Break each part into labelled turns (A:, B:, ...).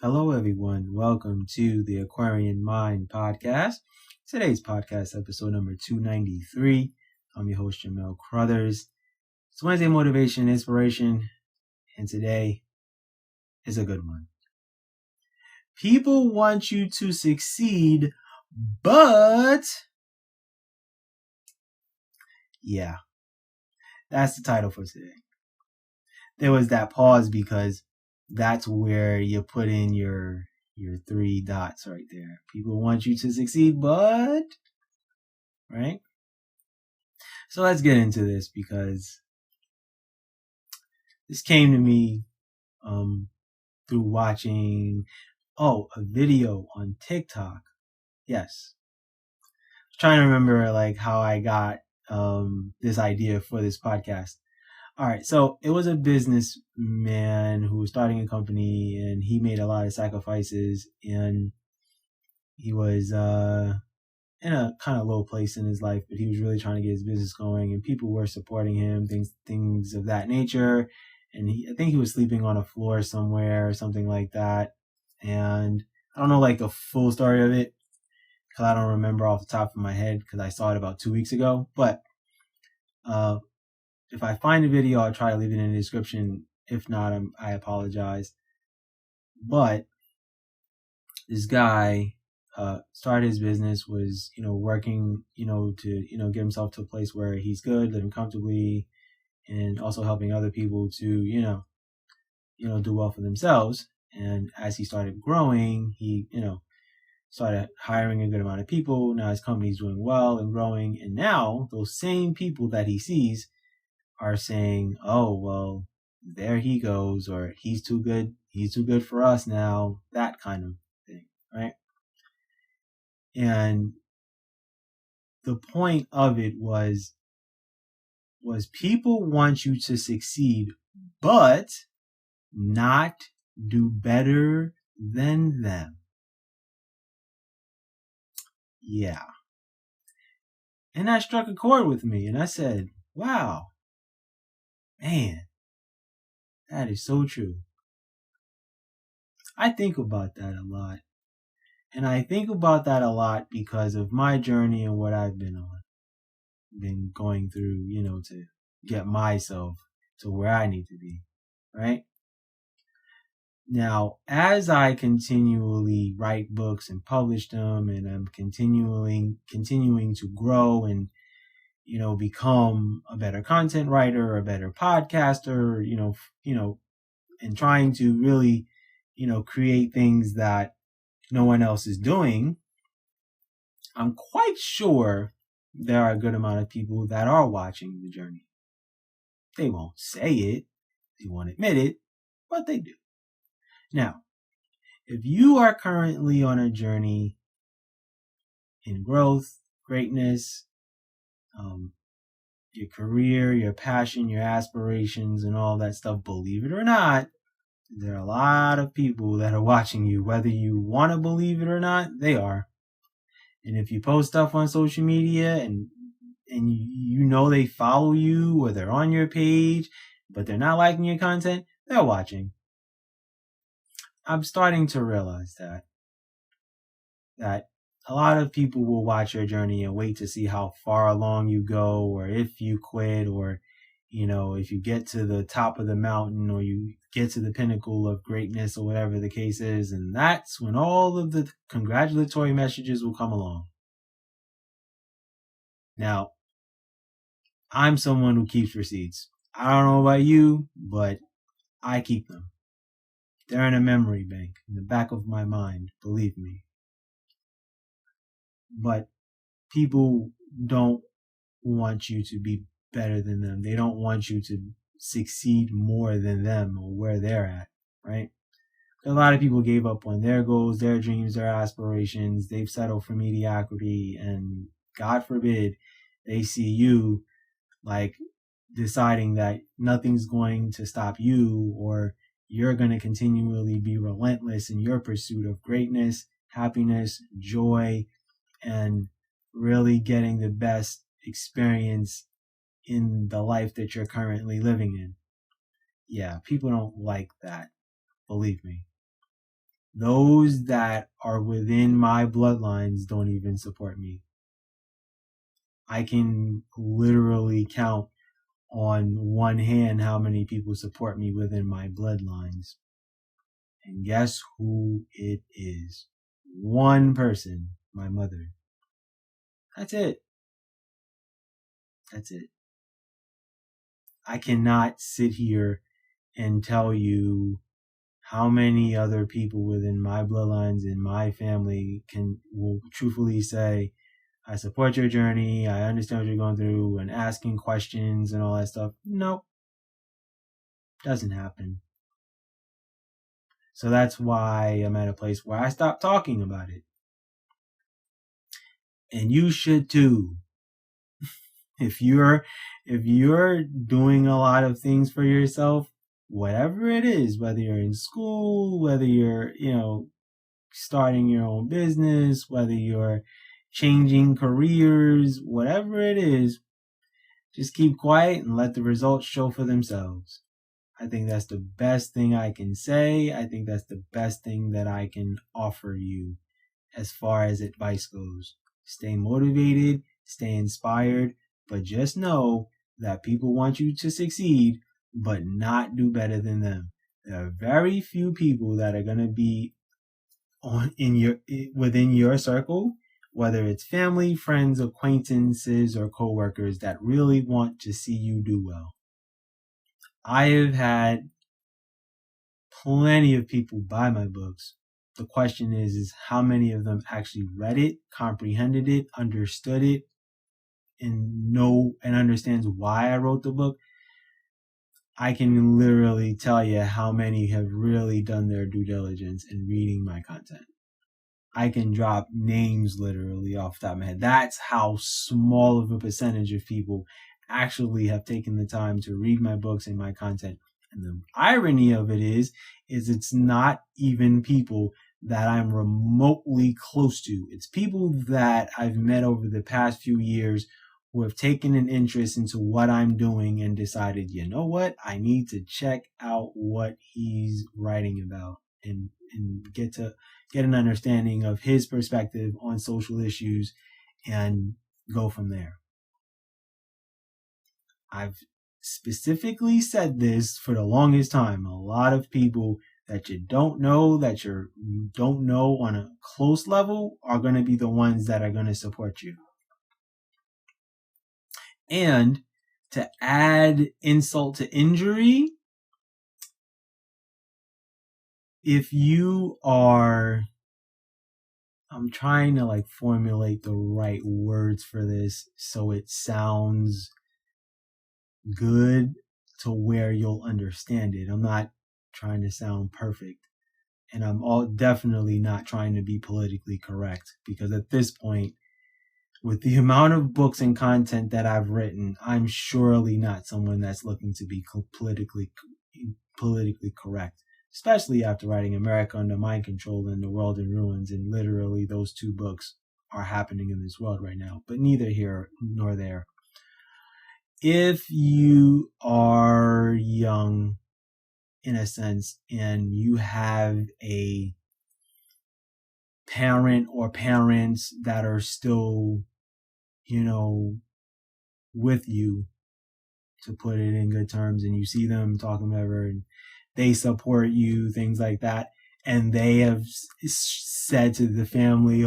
A: Hello, everyone. Welcome to the Aquarian Mind podcast. Today's podcast, episode number 293. I'm your host, Jamel Crothers. It's Wednesday Motivation and Inspiration, and today is a good one. People want you to succeed, but... yeah, that's the title for today. There was that pause because that's where you put in your three dots right there. People want you to succeed, but... right? So let's get into this because this came to me through watching a video on TikTok. Yes. I was trying to remember how I got this idea for this podcast. All right, so it was a businessman who was starting a company, and he made a lot of sacrifices, and he was in a kind of low place in his life, but he was really trying to get his business going, and people were supporting him, things of that nature. And I think he was sleeping on a floor somewhere or something like that. And I don't know the full story of it because I don't remember off the top of my head because I saw it about 2 weeks ago. But if I find the video, I'll try to leave it in the description. If not, I apologize. But this guy started his business, was working to get himself to a place where he's good, living comfortably, and also helping other people to do well for themselves. And as he started growing, he started hiring a good amount of people. Now his company's doing well and growing, and now those same people that he sees are saying, oh well, there he goes, or he's too good for us now, that kind of thing, right? And the point of it was people want you to succeed, but not do better than them. Yeah. And that struck a chord with me, and I said, wow, man, that is so true. I think about that a lot. And I think about that a lot because of my journey and what I've been going through, to get myself to where I need to be, right? Now, as I continually write books and publish them, and I'm continuing to grow and, become a better content writer, a better podcaster, and trying to really, create things that no one else is doing, I'm quite sure there are a good amount of people that are watching the journey. They won't say it, they won't admit it, but they do. Now, if you are currently on a journey in growth, greatness, your career, your passion, your aspirations, and all that stuff, believe it or not, there are a lot of people that are watching you. Whether you want to believe it or not, they are. And if you post stuff on social media and they follow you or they're on your page, but they're not liking your content, they're watching. I'm starting to realize that a lot of people will watch your journey and wait to see how far along you go, or if you quit, or if you get to the top of the mountain, or you get to the pinnacle of greatness, or whatever the case is. And that's when all of the congratulatory messages will come along. Now, I'm someone who keeps receipts. I don't know about you, but I keep them. They're in a memory bank in the back of my mind, believe me. But people don't want you to be better than them. They don't want you to succeed more than them or where they're at, right? A lot of people gave up on their goals, their dreams, their aspirations. They've settled for mediocrity, and God forbid they see you deciding that nothing's going to stop you, or you're going to continually be relentless in your pursuit of greatness, happiness, joy, and really getting the best experience in the life that you're currently living in. Yeah, people don't like that. Believe me. Those that are within my bloodlines don't even support me. I can literally count on one hand how many people support me within my bloodlines. And guess who it is? One person, my mother. That's it. That's it. I cannot sit here and tell you how many other people within my bloodlines and my family will truthfully say, I support your journey, I understand what you're going through, and asking questions and all that stuff. Nope. Doesn't happen. So that's why I'm at a place where I stopped talking about it. And you should too. If you're doing a lot of things for yourself, whatever it is, whether you're in school, whether you're, starting your own business, whether you're changing careers, whatever it is, just keep quiet and let the results show for themselves. I think that's the best thing I can say. I think that's the best thing that I can offer you as far as advice goes. Stay motivated, stay inspired, but just know that people want you to succeed, but not do better than them. There are very few people that are going to be within your circle, whether it's family, friends, acquaintances, or coworkers, that really want to see you do well. I have had plenty of people buy my books. The question is how many of them actually read it, comprehended it, understood it, and understands why I wrote the book. I can literally tell you how many have really done their due diligence in reading my content. I can drop names literally off the top of my head. That's how small of a percentage of people actually have taken the time to read my books and my content. And the irony of it is it's not even people that I'm remotely close to. It's people that I've met over the past few years who have taken an interest into what I'm doing and decided, you know what, I need to check out what he's writing about and get an understanding of his perspective on social issues and go from there. I've specifically said this for the longest time. A lot of people that you don't know on a close level are going to be the ones that are going to support you. And to add insult to injury, if you are, I'm trying to formulate the right words for this so it sounds good to where you'll understand it. I'm not trying to sound perfect, and I'm definitely not trying to be politically correct, because at this point, with the amount of books and content that I've written, I'm surely not someone that's looking to be politically correct, especially after writing America Under Mind Control and The World in Ruins, and literally those two books are happening in this world right now, but neither here nor there. If you are young, in a sense, and you have a parent or parents that are still, with you, to put it in good terms, and you see them talking whatever, and they support you, things like that, and they have said to the family,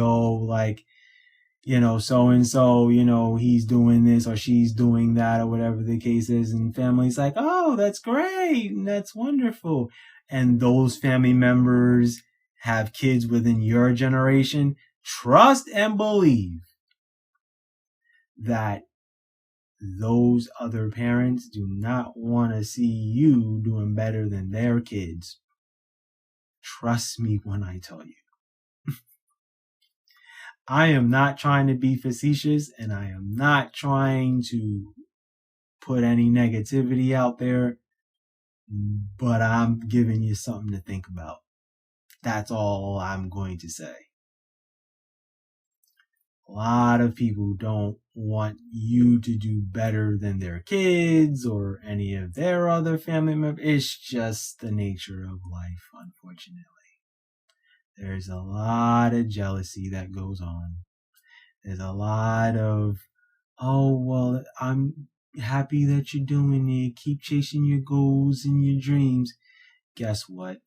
A: so-and-so, he's doing this or she's doing that or whatever the case is, and family's like, oh, that's great, and that's wonderful, and those family members have kids within your generation, trust and believe that those other parents do not want to see you doing better than their kids. Trust me when I tell you. I am not trying to be facetious, and I am not trying to put any negativity out there, but I'm giving you something to think about. That's all I'm going to say. A lot of people don't want you to do better than their kids or any of their other family members. It's just the nature of life, unfortunately. there's a lot of jealousy that goes on. There's a lot of, oh, well, I'm happy that you're doing it. Keep chasing your goals and your dreams. Guess what?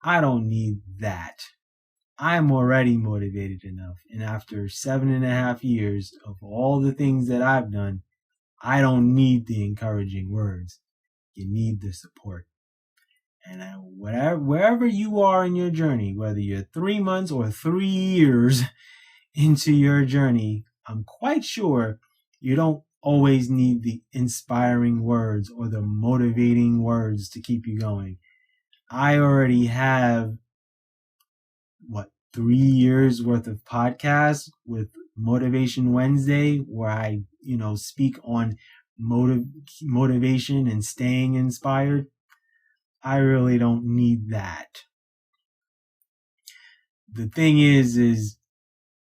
A: I don't need that. I'm already motivated enough. And after 7.5 years of all the things that I've done, I don't need the encouraging words. You need the support. And wherever you are in your journey, whether you're 3 months or 3 years into your journey, I'm quite sure you don't always need the inspiring words or the motivating words to keep you going. I already have, 3 years worth of podcasts with Motivation Wednesday, where I, speak on motivation and staying inspired. I really don't need that. The thing is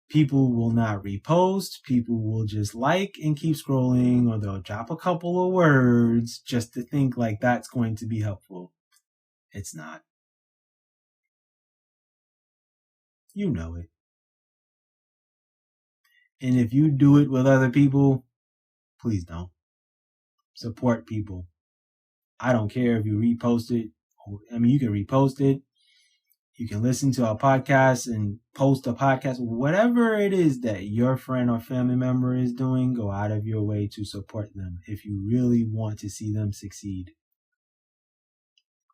A: people will not repost. People will just like and keep scrolling, or they'll drop a couple of words just to think like that's going to be helpful. It's not. You know it. And if you do it with other people, please don't. Support people. I don't care if you repost it. You can repost it. You can listen to our podcast and post a podcast. Whatever it is that your friend or family member is doing, go out of your way to support them if you really want to see them succeed.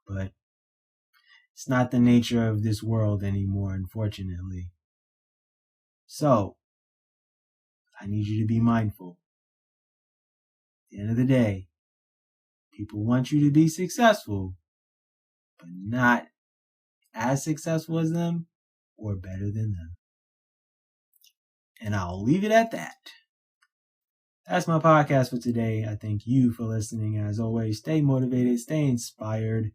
A: But it's not the nature of this world anymore, unfortunately. So, I need you to be mindful. At the end of the day, people want you to be successful, but not as successful as them or better than them. And I'll leave it at that. That's my podcast for today. I thank you for listening. As always, stay motivated, stay inspired.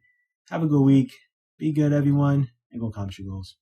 A: Have a good week. Be good, everyone, and go accomplish your goals.